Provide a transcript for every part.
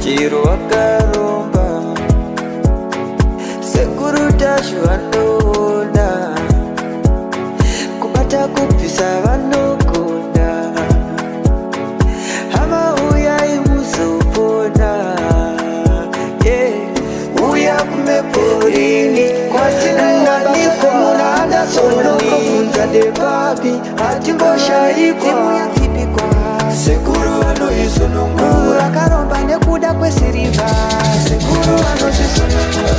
chiro wakaromba sekuru tacho vanoona kubata kupisa vanogonda hama uyai muzopona uya kumeporini kwatinananikwa munada sonokovunza depapi hatingoshaikwa sekuru vanoisonongura karomba nekuda kwesiriva sekuru vanozvisonongura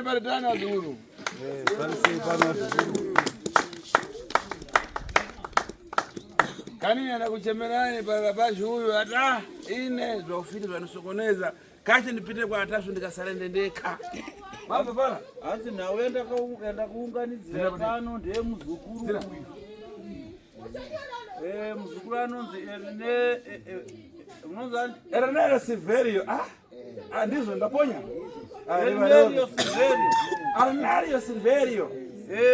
Baridani wazuru. Kani anakuchemelani barabashi huyu hata ine zofiti zanisokoneza. Kache nipite kwa atasu ndikasarende ndeka. Mambo bana. Anzi nawenda kuunganizira pano ndiye muzukuru. Muzukuru anonzi Ernero Silverio. Ndizo ndaponya. Ernero Silverio.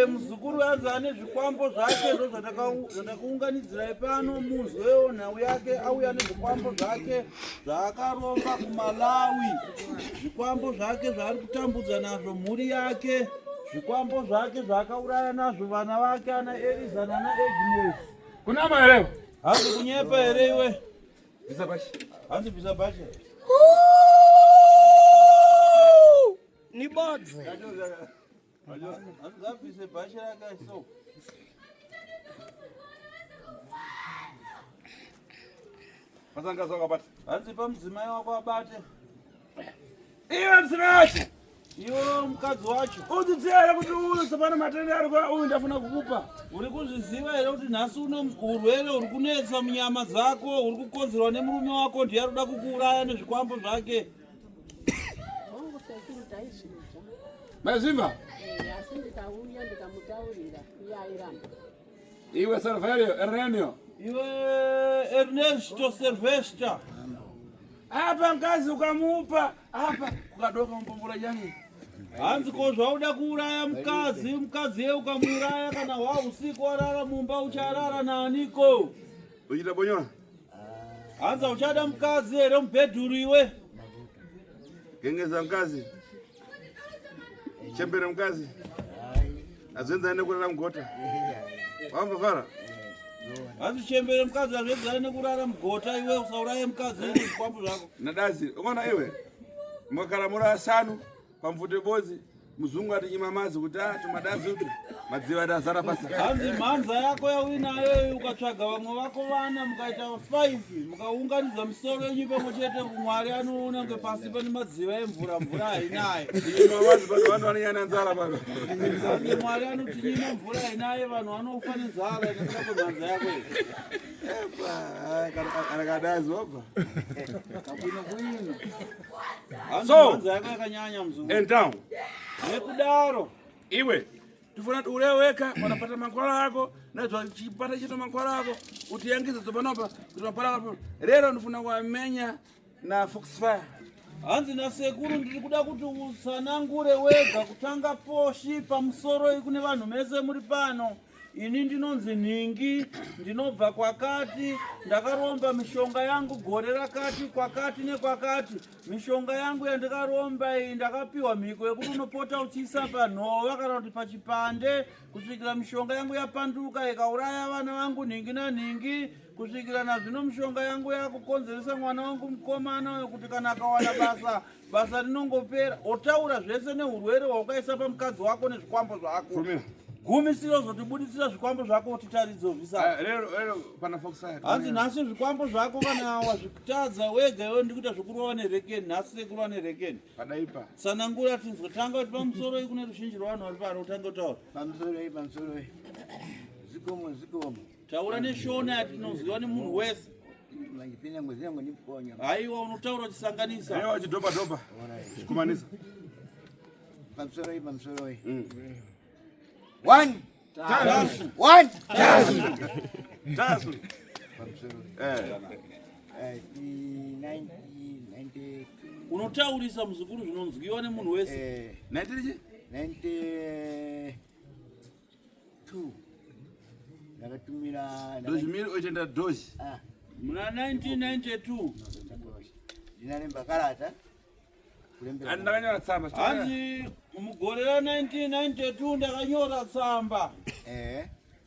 Muzukuru anzane zvikwambo zvake ndo zvatakuunganidzira pano muzwewo nhau yake auya nezvikwambo zvake zvaakaromba kuMalawi, zvikwambo zvake zvaari kutambudza nazvo mhuri yake, zvikwambo zvake zvaakauraya nazvo vana vake ana Eliza nana Agnes. Kunama here? Hanzi kunyepa here iwe? Bvisa pashi. Hanzi bvisa pashi. Ni bodze. Hanzi pashi rake so. Pasanga soka bati. Hanzi pamudzimai wako abate. Iwe msime wacho. Iwe mukadzi wacho. Udzidzira kuti uyu sapana matenda ari kwa uyu ndafuna kukupa. Uri kuzviziva here kuti nhasi uno urwere uri kunetsa munyama dzako, uri kukonzerwa nemurume wako ndiye ari kuda kukuuraya nezvikwambo zvake. Mazimba? Asi ndikauya ndikamutaurira iye airamba. Iwe Silverio, Ernenio. Iwe Ernesto Silvestre. Apa mkazi ukamupa, apa ukadoka mpombora jani. Hanzi ko zvauda kuuraya mukadzi ye ukamuuraya kana wa usiku warara mumba ucharara naaniko? Uchita bonyora? Hanzi uchada mukadzi here mubhedhuru iwe? Gengeza mkazi. Chembere mkazi. Azenza nekurara mgota. Wamba fara? Hanzi chembere mkazi azenza nekurara mgota iwe usauraye mukadzi ine zvikwambo zvako. Nadazi, ukaona iwe? Mwakaramura asanu pamvute bodzi. Muzungu ati imamazi kuti tumadazi uti madziva atazara pasi. Hanzi mhanza yako yauinayo ukatsvaga vamwe vako vana mukaita 5 mukaunganidza misoro yenyu pamwe chete, Mwari anoona ngepasi pane madziva emvura hainaye. Imamazi pano vanhu vanonyanya nzara pano. Hanzi Mwari anoti nyima mvura hainaye vanhu vanofa nenzara inokuda kwemhanza yako iyi. Kana kadazi wabva. Kabwino bwino. Hanzi So, mhanza yako yakanyanya mzungu. And down. Nekudaro Iwe tifuna ureweka wanapata mankwala yako na chipata chito mankwala yako utiyangiza zopanopa kuti mapala lero ndifuna kuamenya na Foxfire. hanzi nasekuru ndiri kuda kuti utsanangure wega kutanga poshi pamusoro kune vanhu mese muri pano. Ini ndinonzi Ningi, ndinobva kwakati, ndakaromba mishonga yangu gore rakati kwakati nekwakati. Mishonga yangu yandakaromba iyi ndakapiwa mhiko yekuti unopota uchiisa panhova kana kuti pachipande kusvikira mishonga yangu yapanduka ikauraya vana vangu Ningi naNingi kusvikira na zvino mishonga yangu yakukonzeresa mwana wangu mukomana uyo kuti kana akawana basa rinongopera. Otaura zvese neurwere hwaukaisa pamukadzi wako nezvikwambo zvako. Gumisiro zotibudisira zvikwambo zvako utitaridze zvisa. Lero pana Foxside. Hanzi nhasi zvikwambo zvako kana wazvikutadza wega iwe ndikuita zvokurova nerekeni. Nhasi sekurova nerekeni. Padaipa. Sanangura tinzwe tanga kuti pamusoro iyi kune ruzhinji rwavanhu vari pano utange kutaura. Pamusoro iyi. Zikomo. Taura neshona yatinonziwa nemunhu wese. Mangipinda ngozangu niponya. Haiwa unotaura uchisanganisa. Haiwa uchidhoba. Kumanisa. Pamusoro iyi. 1 Tasu. 1 Tasu. Pamusoro. 92. Unotaurisa muzukuru zvinonzwiwa nemunhu wese. 92. Ndakatumira Dozimiri oitenda dozi. Muna 1992. Ndinalemba karata kulembera. Andakanyora tsamba. Hanzi mugore ra 1992 ndakanyora tsamba.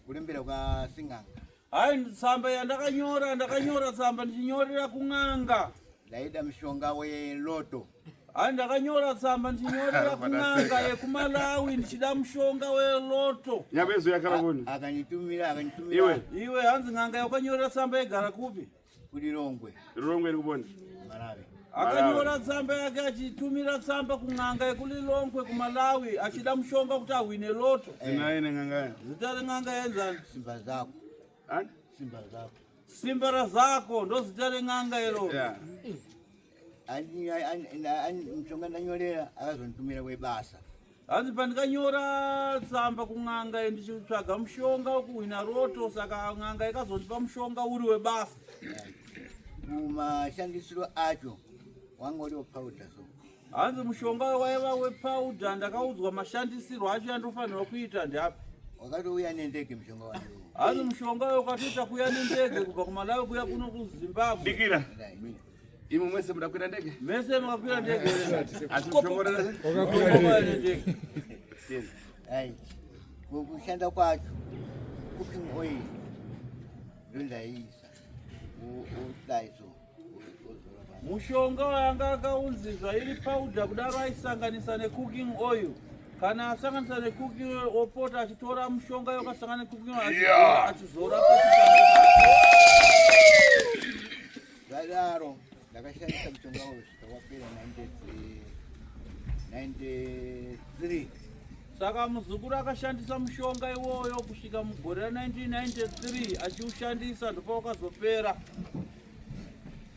Kulembera kwa Sing'anga. Hai tsamba ndakanyora tsamba ndichinyorera kun'anga. Ndaida mishonga weloto. Hai ndakanyora tsamba ndichinyorera kun'anga yekumalawi ndichida mushonga weloto. Nyabezo yakalaboni. Akanitumira. Iwe hanzi ng'anga yakanyorera tsamba yegara kupi? Kuri Rongwe. Rongwe rikuboni. Malawi. Akanyora tsamba yake achitumira tsamba kun'anga yekulilongwe kumalawi achida mushonga kuti ahwine loto. Zinaine ng'anga. Zita reng'anga yenzani? Simba zako. Ani? Simba zako. Simba zako ndo zita reng'anga iro. Yeah. Mshonga ndanyorera akazonitumira kwebasa. Hanzi pandikanyora tsamba kun'anga ndichitsvaga mushonga wekuhwina roto saka n'anga ikazondipa mushonga uri webasa. Kumashandisiro acho wanga uri wepauda so. Hanzi mushonga waiva wepauda ndakaudzwa mashandisirwo acho yandofanirwa kuita ndapi. Wakatouya nendege mushonga wangu. Hanzi mushonga wakatoita kuya nendege kubva kumalawi kuya kuno kuZimbabwe. Dikira. Imo mwese mudakwira ndege? Mese mukakwira ndege. Atishongorera. Ukakwira ndege. Hai. Kushanda kwacho. Cooking oil. Ndondaisa. Udaiso. Mushonga wanga akaunzizva iri powder kudaro aisanganisa necooking oil. Kana asanganisa necooking oil opota achitora mushonga wakasangana necooking oil achizora Zadaro ndakashandisa mushonga wapera 93. Saka muzukuru akashandisa mushonga iwoyo kusvika mugore ra 1993 achiushandisa ndipo wakazopera.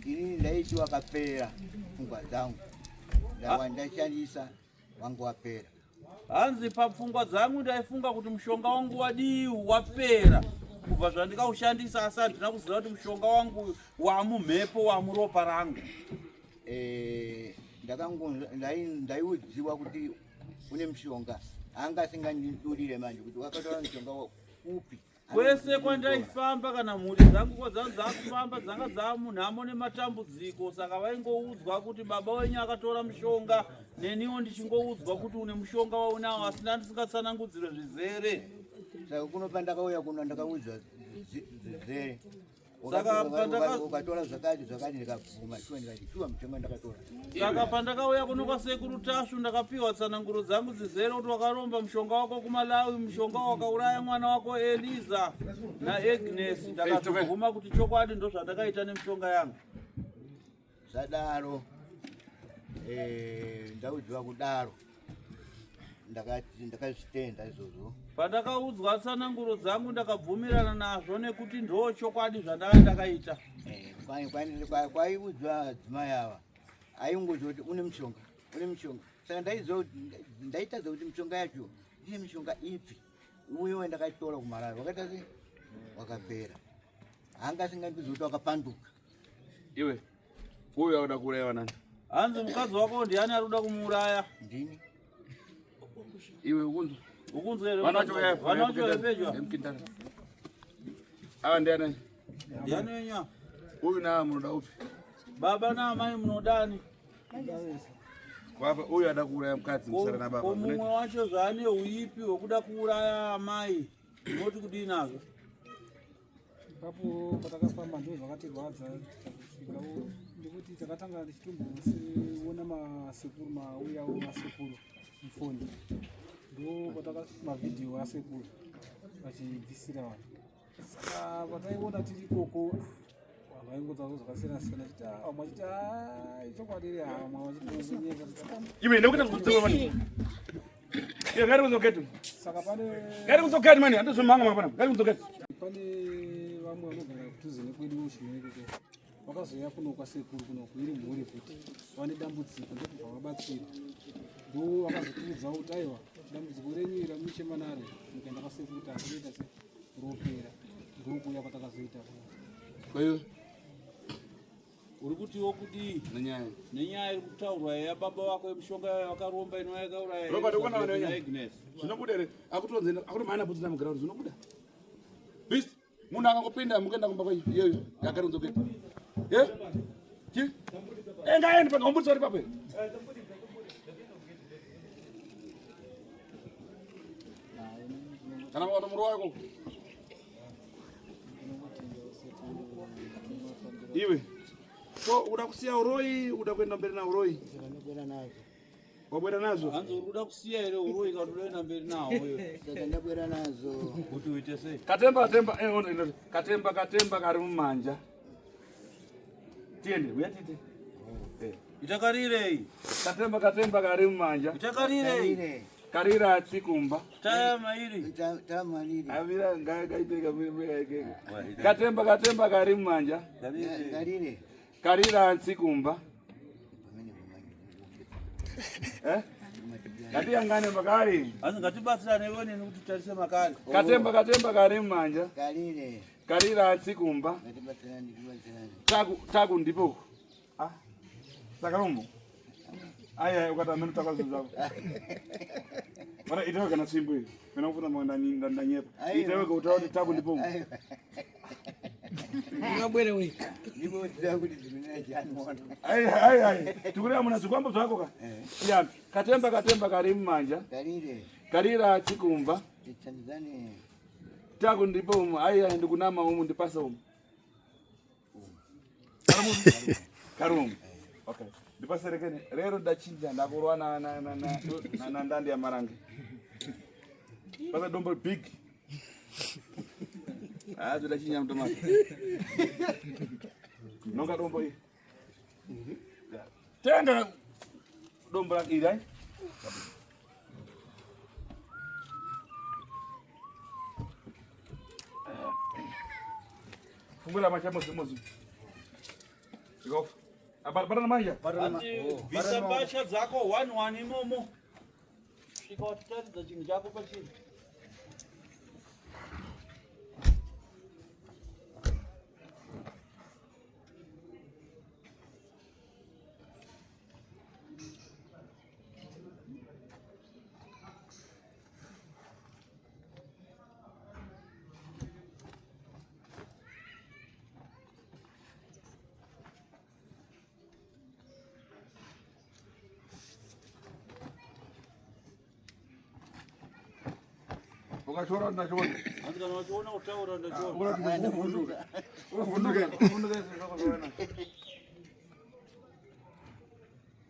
Ini ndaiti wakapera pfungwa dzangu. Ndawandashandisa wangu wapera. Hanzi papfungwa dzangu ndaifunga kuti mushonga wangu wadii wapera. Kubva zvandikaushandisa asi handina kuziva kuti mushonga wangu wamumhepo wamuropa rangu. Ndaiudziwa kuti une mushonga. Anga asingandidurire manje kuti wakatora mushonga upi. Kwese kwandaifamba kana mhuri dzangu dzakufamba dzanga dzamunhamo nematambudziko saka vaingoudzwa kuti baba wenyu akatora mushonga neniwo ndichingoudzwa kuti une mushonga waunawo asi ndisingatsanangudzire zvizere. Saka kunopa ndakauya kuno ndakaudzwa zvizere. Saka ukatora zvakati ndikabvuma shuwa ndikachitshuwa mushonga ndakatora. Saka pandakauya kuno kwasekuru Tashu ndakapiwa tsananguro dzangu dzizere kuti wakaromba mushonga wako kumalawi, mushonga wakauraya mwana wako Eliza naAgnes. Ndakazoguma kuti chokwadi ndo zvandakaita nemushonga yangu. Zadaro ndaudziwa kudaro ndakazvitenda izvozvo. Pandakaudzwa tsananguro dzangu ndakabvumirana nazvo nekuti ndo chokwadi zvandanga ndakaita. Kwaiudzwa dzimai ava aingoziva kuti une mushonga. Saka ndaitadza kuti mushonga yacho ine mushonga ipi uyewo ndakatora kumalawi wakaita sei wakapera. Hanga asingandiziva kuti wakapanduka. Iwe uyo auda kuuraya nani? Hanzi mukadzi wako ndiani ari kuda kumuuraya? Ndini. Iwe ukunzwa? Ukunzwa here? Vanacho pedyo. Ava ndiani? Ndiani wenyu? Uyu na munoda upi? Baba na amai munodani? Baba uyu ada kuuraya mukadzi musara na baba. Mumwe wacho zvane uipi hwekuda kuuraya amai? Unoti kudini nazvo? papo patakafamba ndo zvakatirwadza tasvikawo ndikuti takatanga tichitomboona masekuru mauyawo masekuru mufoni ndo patakamavidhiyo asekuru vachibvisira vanhu saka pataiona tiri ikoko vaingodzawo zvakasiyana-siyana chiti vamwe vachiti chokwadi hamwe vachitionyeka iwe ndikuita kutseva mani ngari kuzoketi saka pane ngari kuzoketi mani handizvomhanga mapana ngari kuzoketi pane vamwe vanogara kudhuze nekwedu chimereke vakazoya kuno kwasekuru kunoku iri mhuri kuti vane dambudziko ndokubva vabatsira ndo vakazotiudzawo kuti aiwa dambudziko renyu ramuchemanare mukaenda kwasekuru kuti akunoita seropera ndokuya kwatakazoita kwayo uri kutiwo kuti nenyaya iri kutaurwa yababa wako yemushonga wakaromba inova yakauraya Robert ukona vanhu Agnes zvinobuda ere akutonze akuti maana bvunza muground zvinobuda beast munhu akangopinda mukaenda kumba kwenyu iyoyo yakaronzo keti chi engaendi panga umbudza uri papo kana mwana muro wako iwe so uda kusiya uroi uda kuenda mberi na uroi wabwera nazo hanzi uri kuda kusiya here uroi kana unoenda mberi nawo saka ndabwera nazo kuti uite sei katemba kari mumanja tiende uya tite itakarirei katemba kari mumanja itakarirei karira tsikumba tayama iri tamaliri avira ngaiteka katemba kari mumanja garire karira tsikumba katiyangane pakari hanzi ngatibatsirane iwe neni kuti tarise makari katemba kari mumanja garire karira tsikumba ngatibatsirane taku ndipo sakaromo aya ukatamena takazozako mana itawe kana simbo iyi kana kufuna mwana ndanyepa itawe kuti taku ndipo Ngabwere weka. ndipo kuti ndinena chani mwana ai tikuri amuna zikwambo zvako ka ya katemba kari mumanja garire karira tsikumba tichanizane taku ndipo umu ai ndikunama umu ndipasa umu karumu okay ndipaserekene rero ndachinja ndakurwa na ndandi ya marangi pasa dombo big zvidachinja mutomati nonga dombo iyi tenga dombo rake iri ai fungula machamozi ikofa batana manja bvisa mbatya dzako 1 imomo svika watitaridza chinhu chako pachini ukachora ndachona hanzi kana wachiona kutaura ndachiona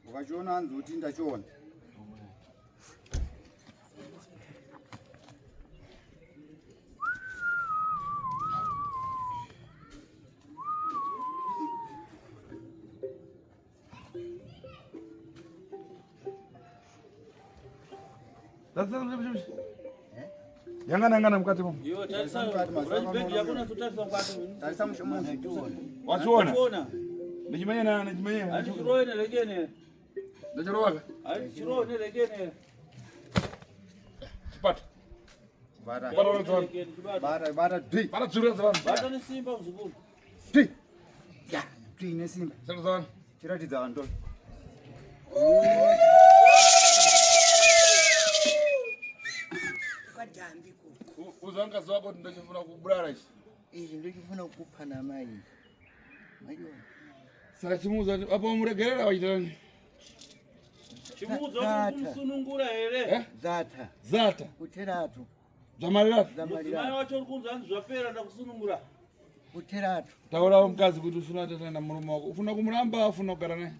ukachiona hanzi kuti ndachiona yangana mukati mo iwe tarisa begi yako nazotarisa mukati tarisa mushomo wachiona ndichimanyana handi chirowe nerekene ndachirovaka handi chirowe nerekene chipata bara dzura dzavanhu bata nesimba muzukuru tuine simba dzavana chiratidza vanhu uzangazi wako kuti ndachifuna kuburara ichi izvi ndochifuna kukupa namai maiona saka chimuudza kuti apo muregerera wachitani chimuudza kuti kumusunungura here zata kuteratu zvamarirato mudzimai wacho uri kunzi hanzi zvapera ndakusunungura Kuteratu. Taura mkazi kuti usuna tata na murume wako. Ufuna kumuramba afuna kugara naye.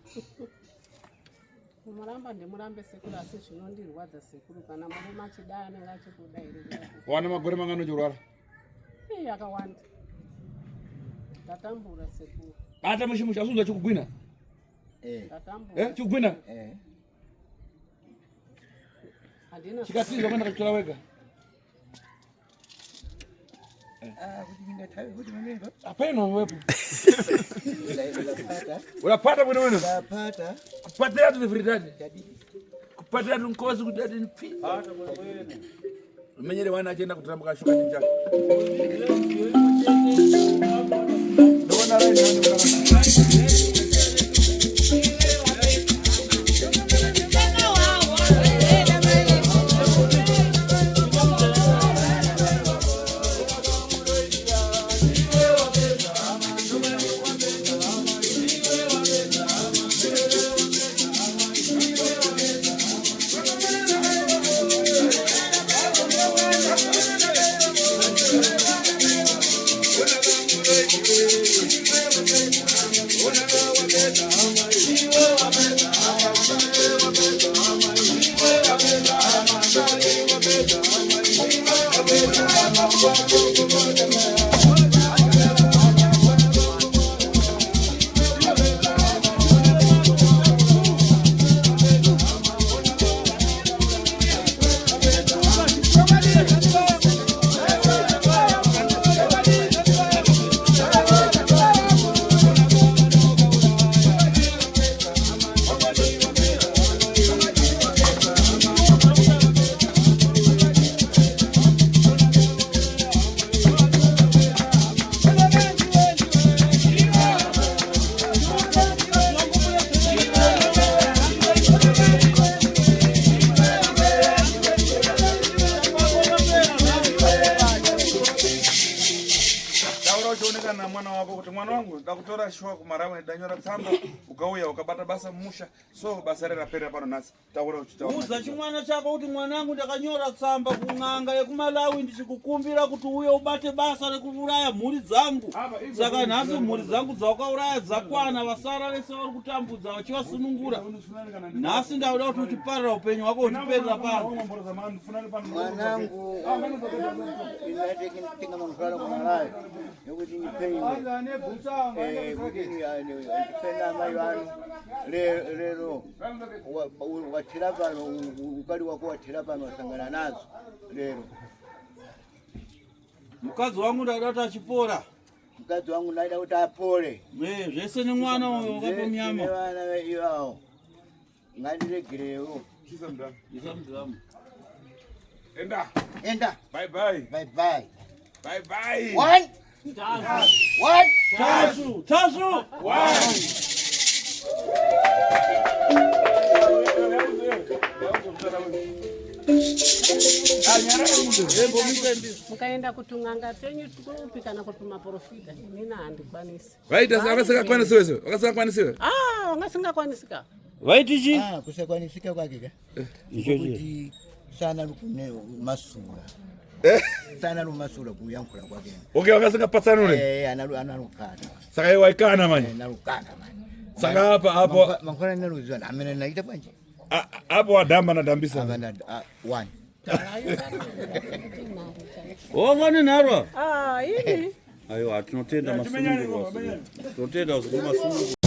Kumuramba ndimurambe sekuru asi zvinondirwadza sekuru kana murume achidai anenge achikudairira. Wana magore mangano chorwara. Akawanda. Ndatambura sekuru. Ata mushimusha asunza chikugwina. Ndatambura. Chikugwina. Handina. Chikasiza kwenda kuchora wega. Kuti ndingathawe kuti mamemba. Apena wepo. Unapata bwana wewe? Ndapata. Kupatia tu viridadi. Kupatia tu nkozi kudadi nipi. Hata wewe. Umenyele wana agenda kutambuka shuka ninja. Ndona wewe na mwana wako kuti mwana wangu ndakutora shwa kumarawe ndanyora tsamba ukauya ukabata basa musha so basa rera pera pano nasi taura uchitaura uza chimwana chako kuti mwanangu ndakanyora tsamba kung'anga yekumalawi ndichikukumbira kuti uye ubate basa rekuuraya mhuri dzangu saka nhasi mhuri dzangu dzaukauraya dzakwana vasara vese vari kutambudza vachivasunungura nhasi ndauda kuti uchiparira upenyu hwako uchiperera pano mwanangu inatenga manufara kumalawi nekuti nipeimwe kuti ndipena amai vano lero watira pano ukali wako watira pano wasangana nazo lero mukadzi wangu ndaida kuti achipora mukadzi wangu ndaida kuti apore zvese nemwana uyo wakape nyama nevana ivavo ngandiregerewo isa mudhamu enda bye bye bye bye bye bye one what tasu mukaenda kutung'anga penyu tukupi kana kutuma profita nina handikwanisi vaita vakasingakwanisiwe vakasingakwanisiwe vangasingakwanisika vaitichi kusakwanisika kwake ka kuti sana lukune masura sana lumasura kuyankhula kwake okay vakasingapatsanure analukana saka iwe waikana manje nalukana manje saka hapo mankhona naluziwa amene naita banje hapo wadamba nadambisa abana one ovane nharwa ini aiwa tinotenda masunungu tinotenda masunungu